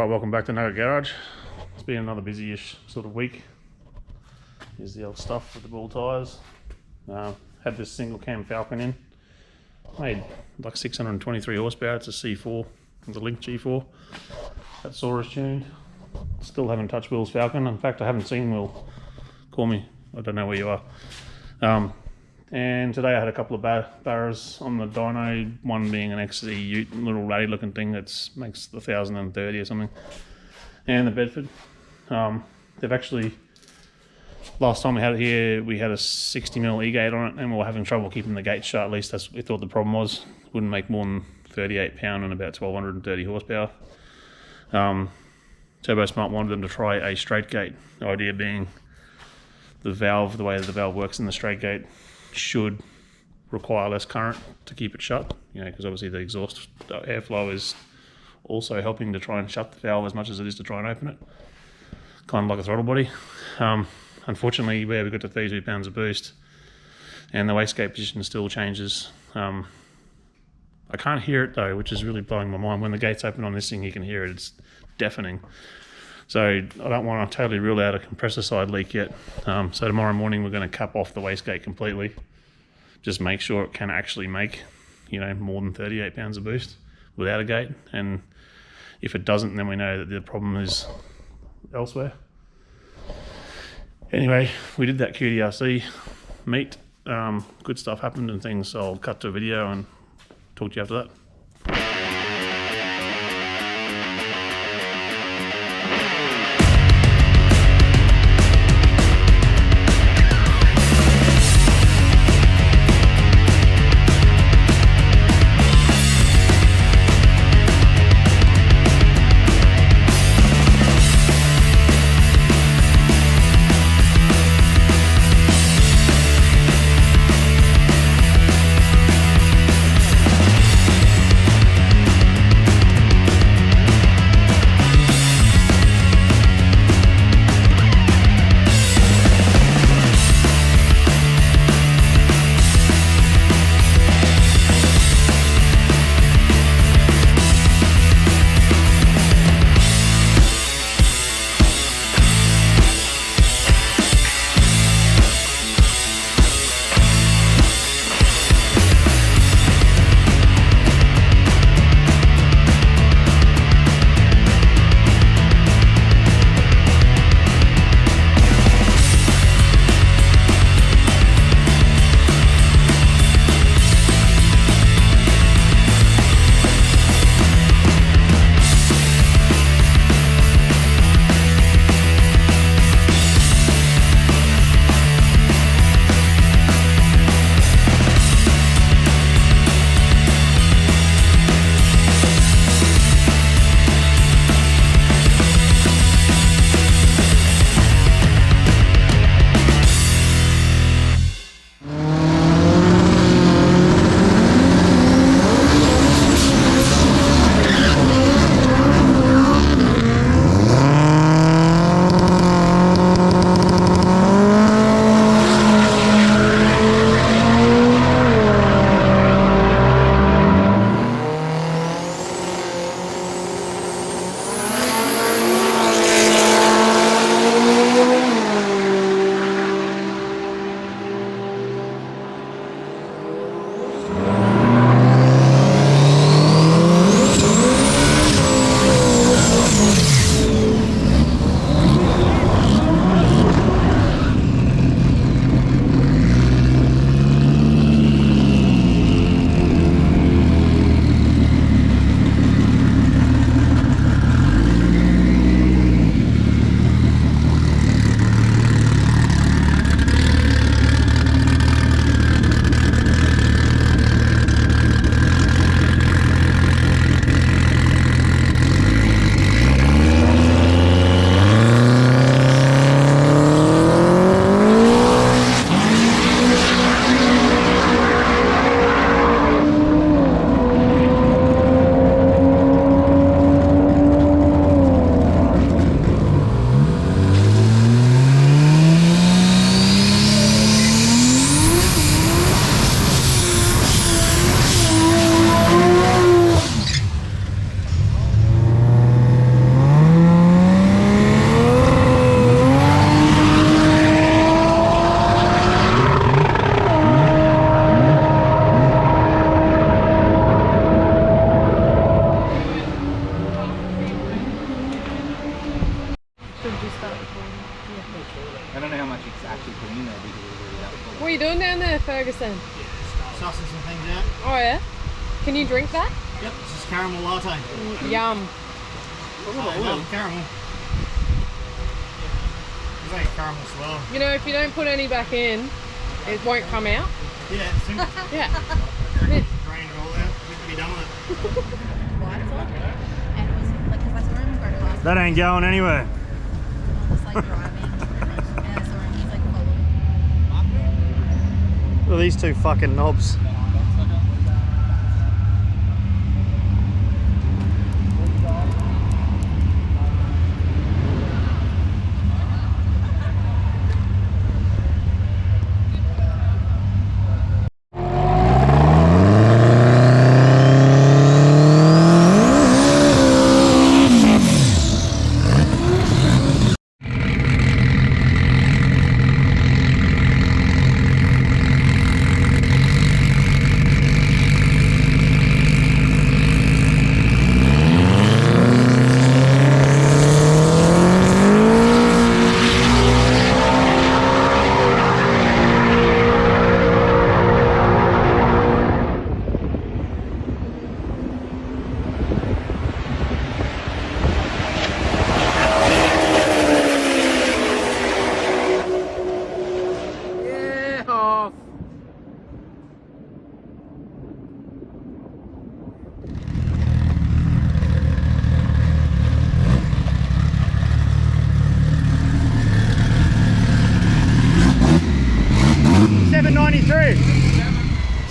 Welcome back to Nugget Garage. It's been another busy-ish sort of week. Here's the old stuff with the ball tyres. Had this single cam Falcon in. Made like 623 horsepower. It's a C4, it's a Link G4. That Saurus tuned. Still haven't touched Will's Falcon. In fact, I haven't seen Will. Call me. I don't know where you are. And today I had a couple of barras on the dyno, one being an XC Ute, little ratty looking thing that makes the 1030 or something, and the Bedford. They've actually, last time we had it here, we had a 60mm E-gate on it and we were having trouble keeping the gate shut. At least that's what we thought the problem was. Wouldn't make more than 38 pound and about 1230 horsepower. Turbo Smart wanted them to try a straight gate. The idea being the valve, the way that the valve works in the straight gate, should require less current to keep it shut, because obviously the exhaust airflow is also helping to try and shut the valve as much as it is to try and open it, kind of like a throttle body. Unfortunately, where we got to 32 pounds of boost and the wastegate position still changes. I can't hear it though, which is really blowing my mind. When the gate's open on this thing, you can hear it. It's deafening. So I don't want to totally rule out a compressor side leak yet. So tomorrow morning we're going to cap off the wastegate completely. Just make sure it can actually make, more than 38 pounds of boost without a gate. And if it doesn't, then we know that the problem is elsewhere. Anyway, we did that QDRC meet. Good stuff happened and things, so I'll cut to a video and talk to you after that. then? Sussing some things out. Oh yeah? Can you drink that? Yep, this is caramel latte. Yum. I love caramel. It's like caramel swirl. You know, if you don't put any back in, it won't come out. Yeah, it's simple. Yeah. Drain it all out. We can be done with it. Lights on, and it was like, because I saw him go past. That ain't going anywhere. I was like driving, and I saw him. He's like following. Look at these two fucking knobs.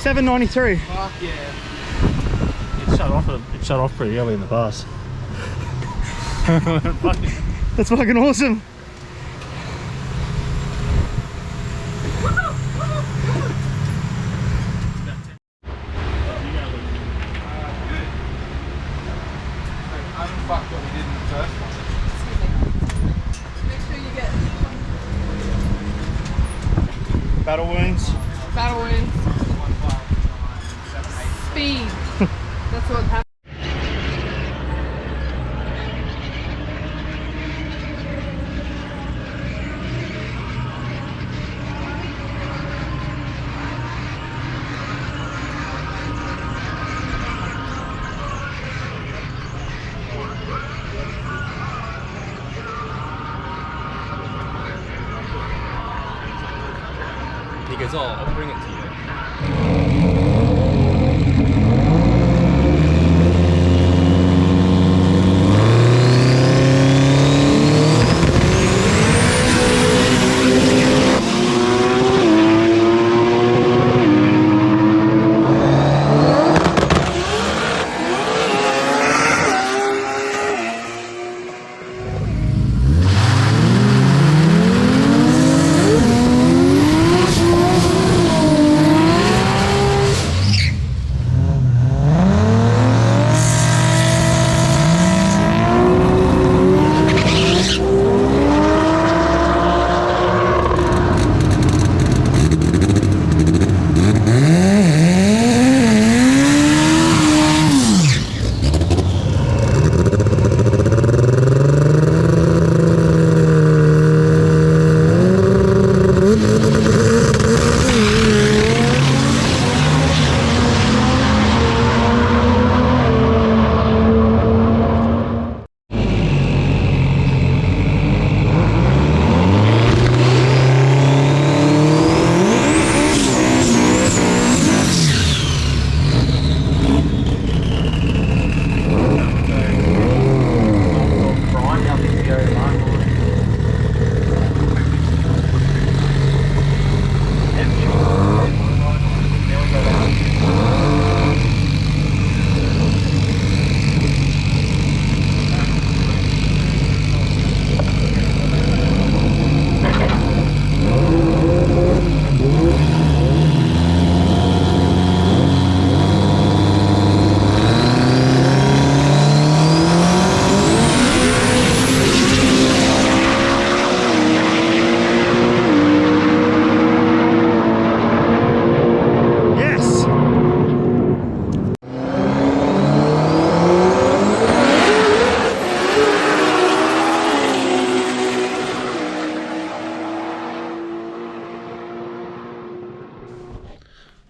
$7.93. Fuck yeah. It shut off pretty early in the pass. That's fucking awesome. Unfucked what we did in the first one. Make sure you get Battle wounds. battle wounds. Speed. That's what happens. He goes, oh, I'll bring it to you.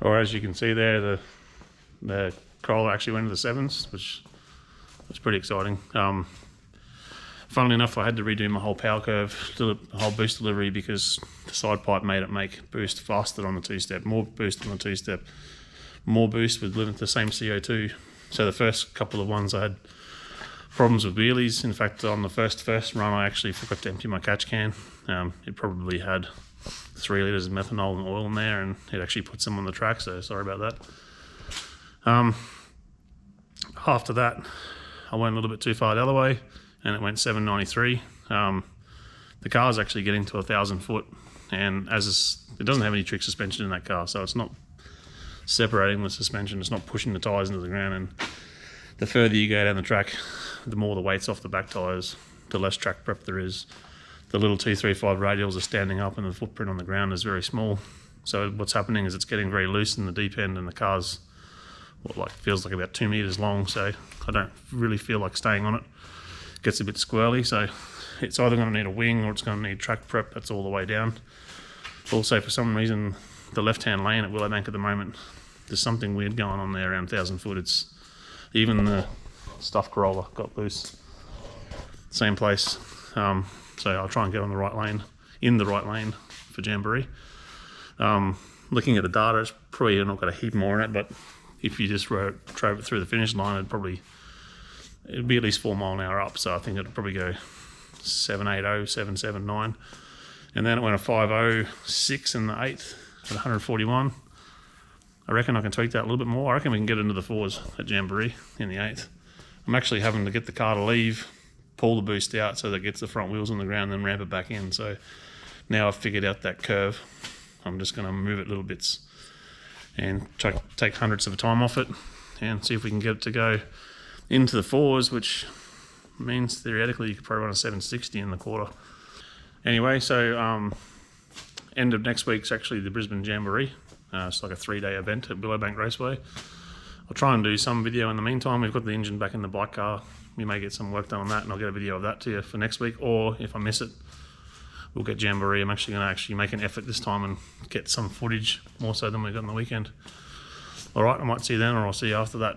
Or as you can see there, the Corolla actually went to the 7s, which was pretty exciting. Funnily enough, I had to redo my whole power curve, the whole boost delivery, because the side pipe made it make boost faster on the 2-step, more boost on the 2-step, more boost with the same CO2. So the first couple of ones I had problems with wheelies. In fact, on the first run, I actually forgot to empty my catch can. It probably had 3 litres of methanol and oil in there, and it actually put some on the track, so sorry about that. After that, I went a little bit too far the other way, and it went 793. The car is actually getting to 1,000 foot, and it doesn't have any trick suspension in that car, so it's not separating the suspension, it's not pushing the tyres into the ground, and the further you go down the track, the more the weight's off the back tyres, the less track prep there is. The little 235 radials are standing up and the footprint on the ground is very small. So what's happening is it's getting very loose in the deep end, and the car's feels like about 2 meters long, so I don't really feel like staying on it. It gets a bit squirrely, so it's either going to need a wing or it's going to need track prep. That's all the way down. Also, for some reason, the left-hand lane at Willowbank at the moment, there's something weird going on there around 1,000 foot. It's even the stuffed Corolla got loose. Same place. So I'll try and get on the right lane, in the right lane for Jamboree. Looking at the data, it's probably not got a heap more in it, but if you just drove it through the finish line, it'd be at least 4 mile an hour up. So I think it'd probably go 780, 779. And then it went a 506 in the 8th at 141. I reckon I can tweak that a little bit more. I reckon we can get into the 4s at Jamboree in the 8th. I'm actually having to get the car to leave, pull the boost out so that it gets the front wheels on the ground, then ramp it back in. So now I've figured out that curve. I'm just going to move it little bits and take hundredths of a time off it and see if we can get it to go into the 4s, which means theoretically you could probably run a 760 in the quarter. Anyway, so end of next week's actually the Brisbane Jamboree. It's like a 3-day event at Willowbank Raceway. I'll try and do some video in the meantime. We've got the engine back in the bike car. We may get some work done on that, and I'll get a video of that to you for next week. Or if I miss it, we'll get Jamboree. I'm actually going to make an effort this time and get some footage, more so than we got on the weekend. All right, I might see you then, or I'll see you after that.